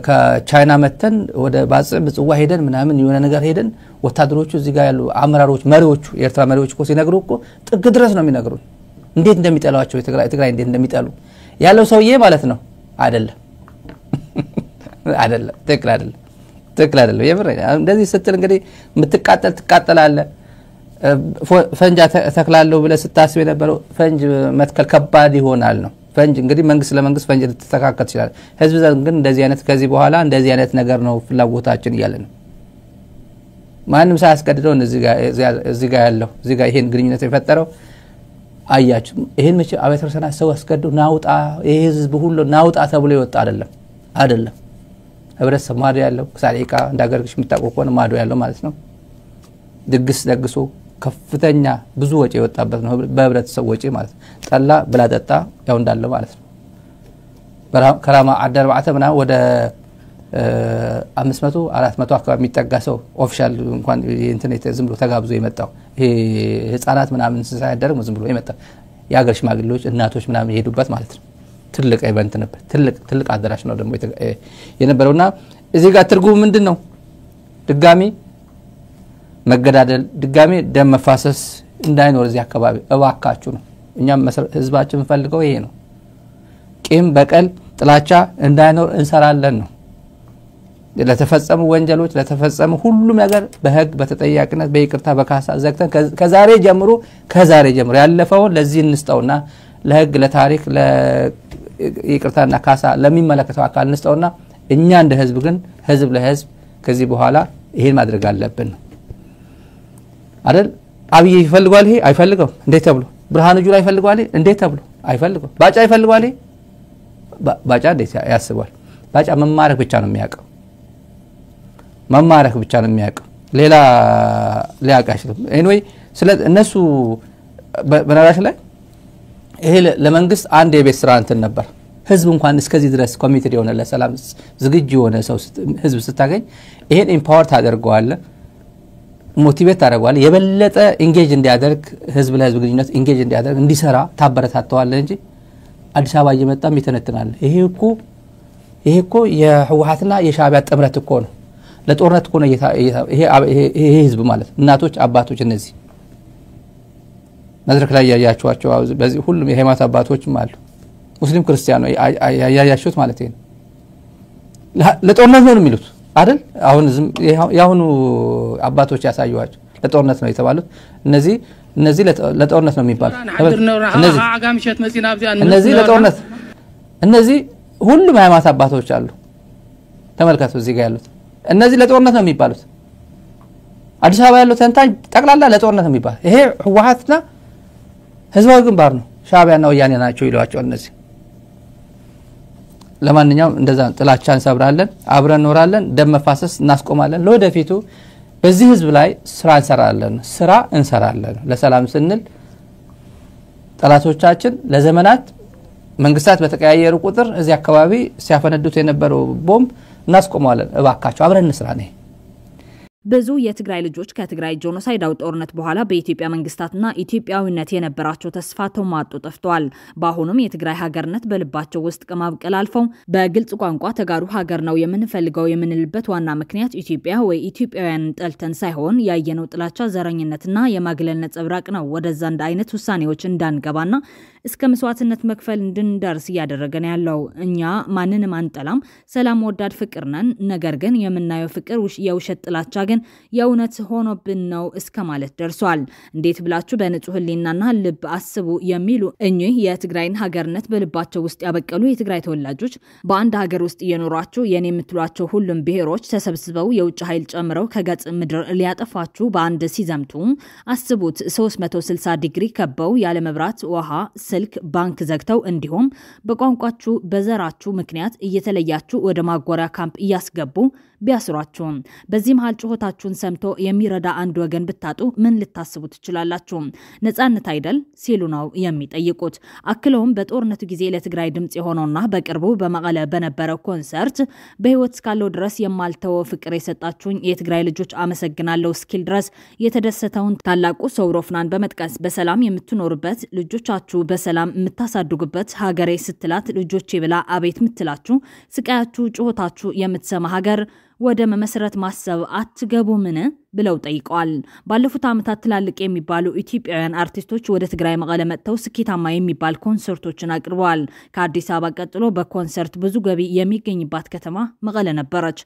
ከቻይና መተን ወደ ባጽዋ ሄደን ምናምን የሆነ ነገር ሄደን ወታደሮቹ እዚህ ጋር ያሉ አመራሮች መሪዎቹ የኤርትራ መሪዎች እኮ ሲነግሩ እኮ ጥግ ድረስ ነው የሚነግሩን እንዴት እንደሚጠላቸው የትግራይ እንዴት እንደሚጠሉ ያለው ሰውዬ ማለት ነው አይደለም ትክክል አይደለም የምር እንደዚህ ስትል እንግዲህ ትቃጠላለ ፈንጃ ተክላለሁ ብለ ስታስብ የነበረው ፈንጅ መትከል ከባድ ይሆናል ነው ፈንጅ እንግዲህ መንግስት ለመንግስት ፈንጅ ልትተካከል ይችላል ህዝብ ግን እንደዚህ አይነት ከዚህ በኋላ እንደዚህ አይነት ነገር ነው ፍላጎታችን ይያለ ነው ማንንም ሳያስገድደው እዚህ ጋር ያለው እዚህ ጋር ይሄን ግንኙነት የፈጠረው አያችሁ ይሄን መቼ አቤተርሰና ሰው አስገድዶ ናውጣ ይሄ ህዝብ ሁሉ ናውጣ ተብሎ ይወጣ አይደለም ህብረተሰብ ማዶ ያለው ሳሪቃ እንዳገርግሽ ምታቆቆን ማዶ ያለው ማለት ነው ድግስ ደግሶ ከፍተኛ ብዙ ወጪ የወጣበት ነው በህብረተሰብ ወጪ ማለት ጠላ ብላጠጣ ያው እንዳለ ማለት ነው ከራማ አዳር ባዓተምና ወደ 500 400 አካባቢ የሚጠጋሰው ኦፊሻል እንኳን ኢንተርኔት ዝም ብሎ ተጋብዞ የመጣው ይሄ ህፃናት ምናምን ሳይደረግ ዝም ብሎ የመጣ ያገር ሽማግሌዎች እናቶች ምናምን ይሄዱበት ማለት ነው ትልቅ ኢቨንት ነበር ትልቅ አዳራሽ ነው ደግሞ የነበረውና እዚህ ጋር ትርጉሙ ምንድነው ድጋሚ መገዳደል ድጋሚ ደም መፋሰስ እንዳይኖር እዚህ አካባቢ እባካችሁ ነው እኛም ህዝባችን ፈልገው ይሄ ነው ቂም በቀል ጥላቻ እንዳይኖር እንሰራለን ነው ለተፈጸሙ ወንጀሎች ለተፈጸሙ ሁሉም ነገር በህግ በተጠያቂነት በይቅርታ በካሳ ዘግተን ከዛሬ ጀምሮ ያለፈው ለዚህ እንስጠውና ለህግ ለታሪክ ለይቅርታና ካሳ ለሚመለከተው አካል እንስጠውና እኛ እንደ ህዝብ ግን ህዝብ ለህዝብ ከዚህ በኋላ ይሄን ማድረግ አለብን አይደል አብይ ይፈልጋል ይሄ አይፈልገው እንዴት ተብሎ ብርሃኑ ጁላ ይፈልጋል እንዴት ተብሎ አይፈልገው ባጫ ይፈልጋል ባጫ እንዴት ያስባል ባጫ መማረክ ብቻ ነው የሚያቀው ሌላ ሊያቃሽ ነው anyway ስለ እነሱ በነራሽ ላይ ይሄ ለመንግስት አንድ የቤት ስራ እንትን ነበር ህዝብ እንኳን እስከዚህ ድረስ ኮሚቴድ የሆነ ለሰላም ዝግጁ የሆነ ሰው ህዝብ ስታገኝ ይሄን ኢምፓወር ታደርገዋል ሞቲቬት ታደርገዋል የበለጠ ኢንጌጅ እንዲያደርግ ህዝብ ለህዝብ ግንኙነት ኢንጌጅ እንዲያደርግ እንዲሰራ ታበረታተዋል እንጂ አዲስ አበባ እየመጣም ይተነትናል ይሄ እኮ የህወሓትና የሻዕቢያ ጥምረት እኮ ነው ለጦርነት እኮ ነው ይሄ ህዝብ ማለት እናቶች አባቶች እነዚህ መድረክ ላይ ያያችኋቸው በዚህ ሁሉም የሃይማኖት አባቶችም አሉ ሙስሊም ክርስቲያኖ ያያያችሁት ማለት ነው ለጦርነት ነው የሚሉት አይደል አሁን ያሁኑ አባቶች ያሳዩዋቸው ለጦርነት ነው የተባሉት እነዚህ ለጦርነት ነው የሚባሉት እነዚህ ለጦርነት እነዚህ ሁሉም ሃይማኖት አባቶች አሉ ተመልከቱ እዚህ ጋር ያሉት እነዚህ ለጦርነት ነው የሚባሉት አዲስ አበባ ያለው ተንታኝ ጠቅላላ ለጦርነት ነው የሚባል ይሄ ህወሓትና ህዝባዊ ግንባር ነው ሻዕቢያና ወያኔ ናቸው ይሏቸዋል እነዚህ ለማንኛውም እንደዛ ጥላቻን ሰብራለን አብረን ኖራለን ደም መፋሰስ እናስቆማለን ለወደፊቱ በዚህ ህዝብ ላይ ስራ እንሰራለን ለሰላም ስንል ጠላቶቻችን ለዘመናት መንግስታት በተቀያየሩ ቁጥር እዚህ አካባቢ ሲያፈነዱት የነበረው ቦምብ እናስቆማለን እባካችሁ አብረን እንስራ ነው ብዙ የትግራይ ልጆች ከትግራይ ጄኖሳይዳው ጦርነት በኋላ በኢትዮጵያ መንግስታትና ኢትዮጵያዊነት የነበራቸው ተስፋ ተማጡ ጠፍቷል በአሁኑም የትግራይ ሀገርነት በልባቸው ውስጥ ከማብቀል አልፈው በግልጽ ቋንቋ ተጋሩ ሀገር ነው የምንፈልገው የምንልበት ዋና ምክንያት ኢትዮጵያ ወይ ኢትዮጵያውያን ጠልተን ሳይሆን ያየነው ጥላቻ ዘረኝነትና የማግለል ነጸብራቅ ነው ወደዛ እንደ አይነት ውሳኔዎች እንዳንገባና እስከ መስዋዕትነት መክፈል እንድንደርስ ያደረገን ያለው እኛ ማንንም አንጠላም ሰላም ወዳድ ፍቅር ነን ነገር ግን የምናየው ፍቅር የውሸት ጥላቻ ግን የእውነት ሆኖብን ነው እስከ ማለት ደርሷል እንዴት ብላችሁ በንጹህ ህሊናና ልብ አስቡ የሚሉ እኚህ የትግራይን ሀገርነት በልባቸው ውስጥ ያበቀሉ የትግራይ ተወላጆች በአንድ ሀገር ውስጥ እየኖራችሁ የኔ የምትሏቸው ሁሉም ብሔሮች ተሰብስበው የውጭ ኃይል ጨምረው ከገጽ ምድር ሊያጠፋችሁ በአንድ ሲዘምቱ አስቡት 360 ዲግሪ ከበው ያለ መብራት ውሃ ስልክ ባንክ ዘግተው እንዲሁም በቋንቋችሁ በዘራችሁ ምክንያት እየተለያችሁ ወደ ማጎሪያ ካምፕ እያስገቡ ቢያስሯችሁ በዚህ መሃል ጩኸታችሁን ሰምቶ የሚረዳ አንድ ወገን ብታጡ ምን ልታስቡ ትችላላችሁ ነፃነት አይደል ሲሉ ነው የሚጠይቁት አክለውም በጦርነቱ ጊዜ ለትግራይ ድምጽ የሆነውና በቅርቡ በመቀለ በነበረው ኮንሰርት በህይወት እስካለው ድረስ የማልተው ፍቅር የሰጣችሁኝ የትግራይ ልጆች አመሰግናለሁ ስኪል ድረስ የተደሰተውን ታላቁ ሰውሮፍናን በመጥቀስ በሰላም የምትኖርበት ልጆቻችሁ በሰላም የምታሳድጉበት ሀገሬ ስትላት ልጆቼ ብላ አቤት ምትላችሁ ስቃያችሁ ጩኸታችሁ የምትሰማ ሀገር ወደ መመስረት ማሰብ አትገቡምን ብለው ጠይቀዋል ባለፉት አመታት ትላልቅ የሚባሉ ኢትዮጵያውያን አርቲስቶች ወደ ትግራይ መቀለ መጥተው ስኬታማ የሚባል ኮንሰርቶችን አቅርበዋል ከአዲስ አበባ ቀጥሎ በኮንሰርት ብዙ ገቢ የሚገኝባት ከተማ መቀለ ነበረች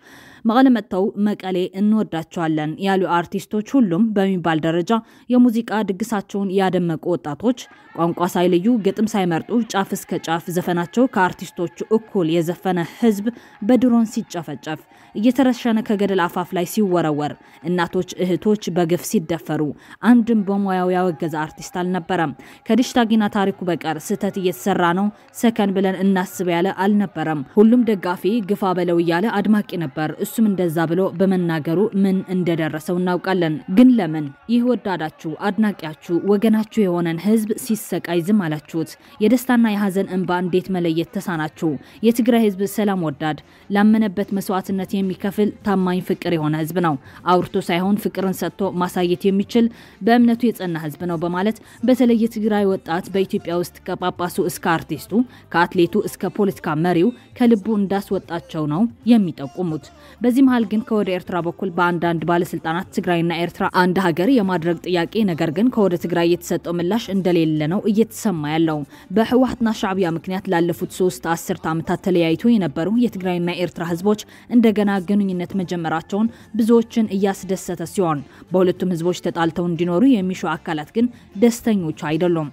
መቀለ መጥተው መቀሌ እንወዳቸዋለን ያሉ አርቲስቶች ሁሉም በሚባል ደረጃ የሙዚቃ ድግሳቸውን ያደመቁ ወጣቶች ቋንቋ ሳይለዩ ግጥም ሳይመርጡ ጫፍ እስከ ጫፍ ዘፈናቸው ከአርቲስቶቹ እኩል የዘፈነ ህዝብ በድሮን ሲጨፈጨፍ እየተረሸነ ከገደል አፋፍ ላይ ሲወረወር እናቶች እህቶች በግፍ ሲደፈሩ አንድም በሙያው ያወገዘ አርቲስት አልነበረም ከዲሽታጊና ታሪኩ በቀር ስተት እየተሰራ ነው ሰከን ብለን እናስብ ያለ አልነበረም ሁሉም ደጋፊ ግፋ በለው ያለ አድማቂ ነበር እሱም እንደዛ ብሎ በመናገሩ ምን እንደደረሰው እናውቃለን ግን ለምን ይህ ወዳዳችሁ አድናቂያችሁ ወገናችሁ የሆነን ህዝብ ሲሰቃይ ዝም አላችሁት የደስታና የሐዘን እንባ እንዴት መለየት ተሳናችሁ የትግራይ ህዝብ ሰላም ወዳድ ላመነበት መስዋዕትነት የሚከፍል ታማኝ ፍቅር የሆነ ህዝብ ነው አውርቶ ሳይሆን ፍቅርን ሰጥቶ ማሳየት የሚችል በእምነቱ የጸና ህዝብ ነው በማለት በተለይ የትግራይ ወጣት በኢትዮጵያ ውስጥ ከጳጳሱ እስከ አርቲስቱ ከአትሌቱ እስከ ፖለቲካ መሪው ከልቡ እንዳስወጣቸው ነው የሚጠቁሙት በዚህ መሃል ግን ከወደ ኤርትራ በኩል በአንዳንድ ባለስልጣናት ትግራይና ኤርትራ አንድ ሀገር የማድረግ ጥያቄ ነገር ግን ከወደ ትግራይ የተሰጠው ምላሽ እንደሌለ ነው እየተሰማ ያለው በህወሓትና ሻዕቢያ ምክንያት ላለፉት 3 10 ዓመታት ተለያይቶ የነበሩ የትግራይና ኤርትራ ህዝቦች እንደገና ግንኙነት መጀመራቸውን ብዙዎችን ያስደሰተ ሲሆን በሁለቱም ህዝቦች ተጣልተው እንዲኖሩ የሚሹ አካላት ግን ደስተኞች አይደሉም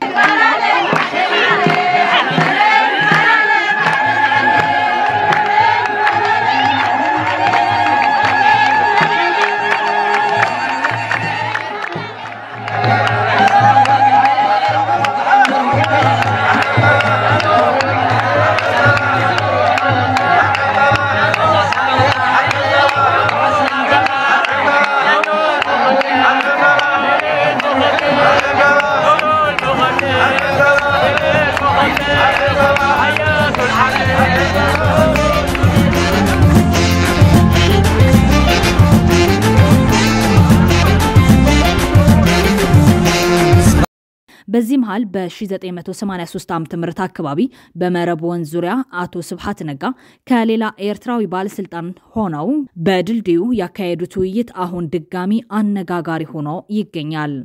በዚህ መሃል በ1983 ዓ.ም አካባቢ በመረብ ወንዝ ዙሪያ አቶ ስብሐት ነጋ ከሌላ ኤርትራዊ ባለስልጣን ሆነው በድልድዩ ያካሄዱት ውይይት አሁን ድጋሚ አነጋጋሪ ሆኖ ይገኛል።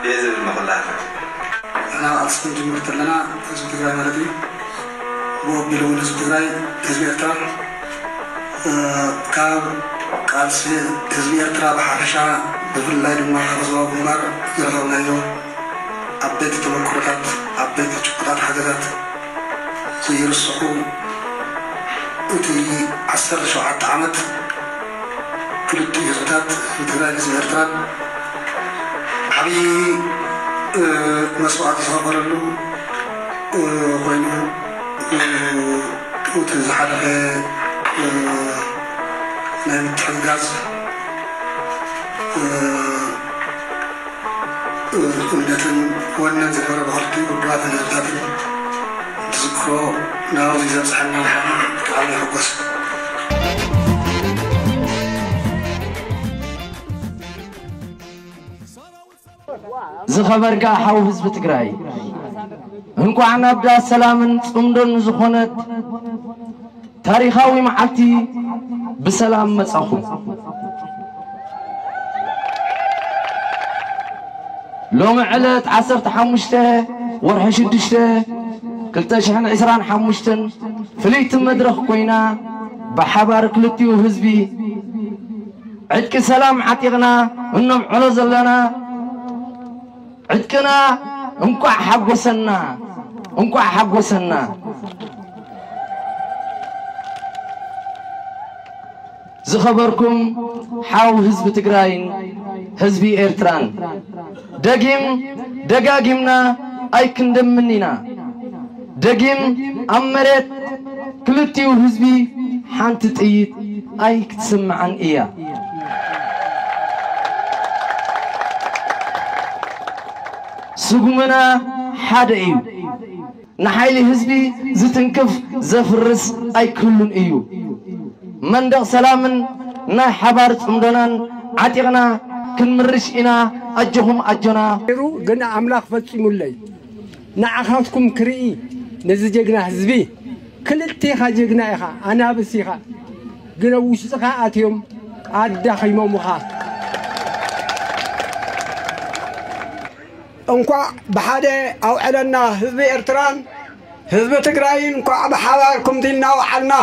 بيزل المغلق أنا أصلاً جمهورية لنا حزب تجراي مالدي وبيلون حزب تجراي حزب إرترا قال حزب إرترا بحرشة بفل الله دم خبزوا بمار يرغبنا اليوم أبديت تمكرات أبديت شقات حاجات سير الصحون وتي عصر شعات عمد كل التجارات تجراي حزب إرترا حبي مسؤول صبر له وينه وتزحلق نعم تحجز ولدتن وانا زهر بحرتي وبعد الزاد تذكروا ناوي زحنا على حبس زخبرك حاو حزب تجراي انكو عنا بدا سلامن صمدن زخونت تاريخاوي معلتي بسلام مصاخو لوم علت 15 ورح 6 كلتشحن 25 فليت مدرخ كوينا بحبار كلتيو حزبي عدك سلام عتيقنا انهم علو زلنا عدكنا انكو حقوسنا زخبركم حاو حزب تجراين حزبي إرتران دقاقمنا أي كندم مننا دقيم أمرت كلتيو حزبي حانت تقيد أي كتسمع عن إياه سقمنا حدا إيو نحيلي حزبي زتنكف زفرس أي كلن إيو من دق سلامن نا حبارت عمدنا عتيقنا كنمرش إنا أجهم أجنا قلنا أملاك فتشموا اللي نعخاتكم كرئي نزجنا حزبي كل التيخا جينا إخا أنا بسيخا قلنا وشتخا آتيهم عدا خيمو مخا انكو بحادة أو علنا حزب إرتران حزب تجراين انكو بحواركم دينا وحلنا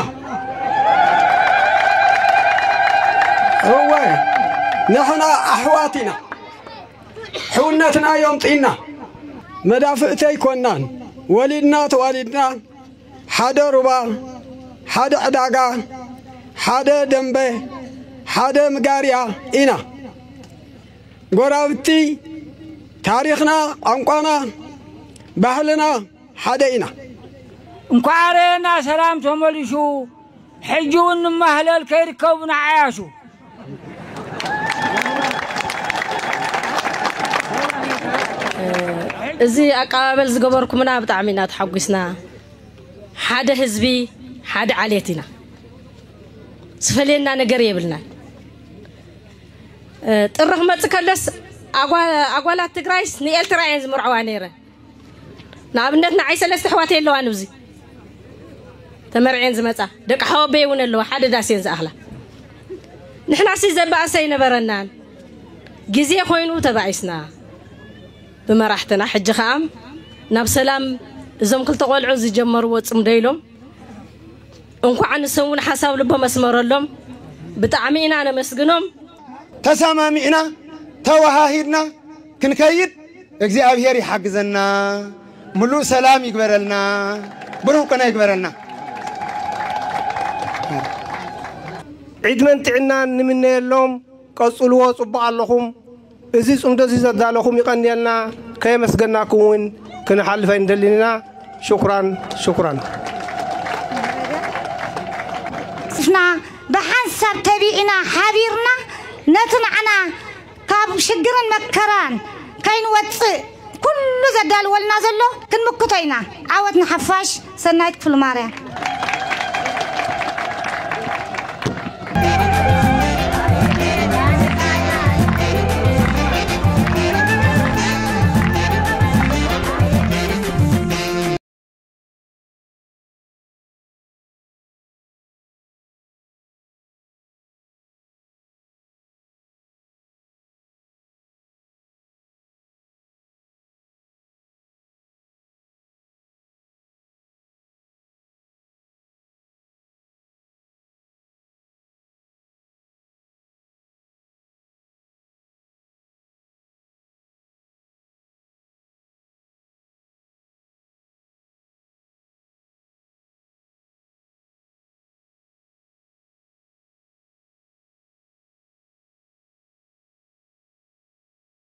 هو نحن أحواتنا حولنتنا يوم طينا مدافئتي كونان والدنا توالدنا حدا ربا حدا عداقا حدا دنبه حدا مقاريا إنا قرابتي تاريخنا أنقانا بحلنا حدا إنا انكو عرينا سلام تموليشو حجون مهلل كيركبنا عياشو ازي اقابل زغبركمنا بطعمينا تحقسنا حدا حزبي حدا عليتنا سفلينا نجر يبلنا طرخ مصكلس اغوالات تግራይስ ንኤልትራይን ዝምርዓዋ ነይረ ንኣብነት ንዓይ ሰለስተ ሕዋት የለዋ ንብዚ ተመርዕን ዝመጻ ደቂ ሓወበይ እውን ኣለዋ ሓደ ዳስየን ዝኣኽላ ንሕና ሲ ዘባእሰይ ነበረናን ግዜ ኮይኑ ተባዒስና بمراحتنا حج خام ناب سلام زم كل تقولعو زجمرو صمديلهم انكو عن سون حساب لبه مسمر لهم بطعمينا انا مسغنهم تسامامينا توهاهيدنا كنكيد እግዚአብሔር ይحግዘና ሙሉ ሰላም ይግበረልና ብሩህ ቀና ይግበረልና ዒድ መንጥዕና ንምን የለውም ቀጽልዎ ጽቡቕ ኣለኹም እዚ ጽምደዚ ዘዳለኹም ይቀንየልና ከየመስገናኩም ክንሓልፈ እንደሊና شكرا ስፍና بحسب تبيئنا حبيرنا نتنعنا كاب شجرن مكران كاين وص كل زدال ولنا زلو كنمكتينا عاودنا حفاش سنايت في الماريا